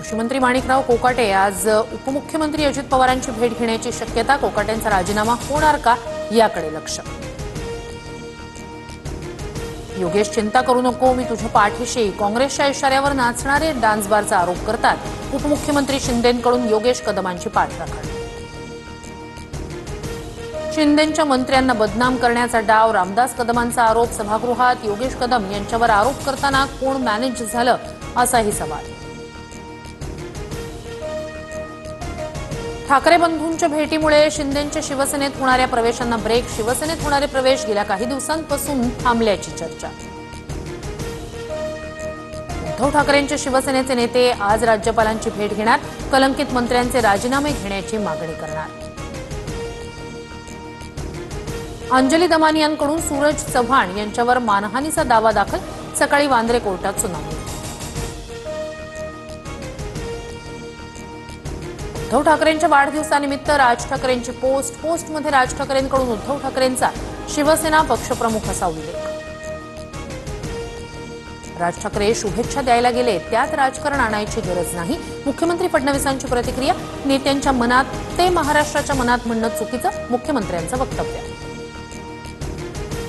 कृषी मंत्री माणिकराव कोकाटे आज उपमुख्यमंत्री अजित पवारांची भेट घेण्याची शक्यता, कोकाटेंचा राजीनामा होणार का याकडे लक्ष। योगेश चिंता करू नको, मी तुझ्या पाठीशी, काँग्रेसच्या इशाऱ्यावर नाचणारे डान्स बारचा आरोप करतात उपमुख्यमंत्री शिंदेंकडून योगेश कदमांची पाठराखण। शिंदेंच्या मंत्र्यांना बदनाम करण्याचा डाव, रामदास कदमांचा आरोप सभागृहात। योगेश कदम यांच्यावर आरोप करताना कोण मॅनेज झालं असाही सवाल। ठाकरे बंधूंच्या भेटीमुळे शिंदेंच्या शिवसेनेत होणाऱ्या प्रवेशांना ब्रेक, शिवसेनेत होणारे प्रवेश गेल्या काही दिवसांपासून थांबल्याची चर्चा। उद्धव ठाकरेंच्या शिवसेनेचे नेते आज राज्यपालांची भेट घेणार, कलंकित मंत्र्यांचे राजीनामे घेण्याची मागणी करणार। अंजली दमानी यांकडून सूरज चव्हाण यांच्यावर मानहानीचा दावा दाखल, सकाळी वांद्रे कोर्टात सुनावणी। उद्धव ठाकरेंच्या वाढदिवसानिमित्त राज ठाकरेंची पोस्टमध्ये राज ठाकरेंकडून उद्धव ठाकरेंचा शिवसेना पक्षप्रमुख असा उल्लेख। राज ठाकरे शुभेच्छा द्यायला गेले, त्यात राजकारण आणायची गरज नाही, मुख्यमंत्री फडणवीसांची प्रतिक्रिया। नेत्यांच्या मनात ते महाराष्ट्राच्या मनात म्हणणं चुकीचं, मुख्यमंत्र्यांचं वक्तव्य।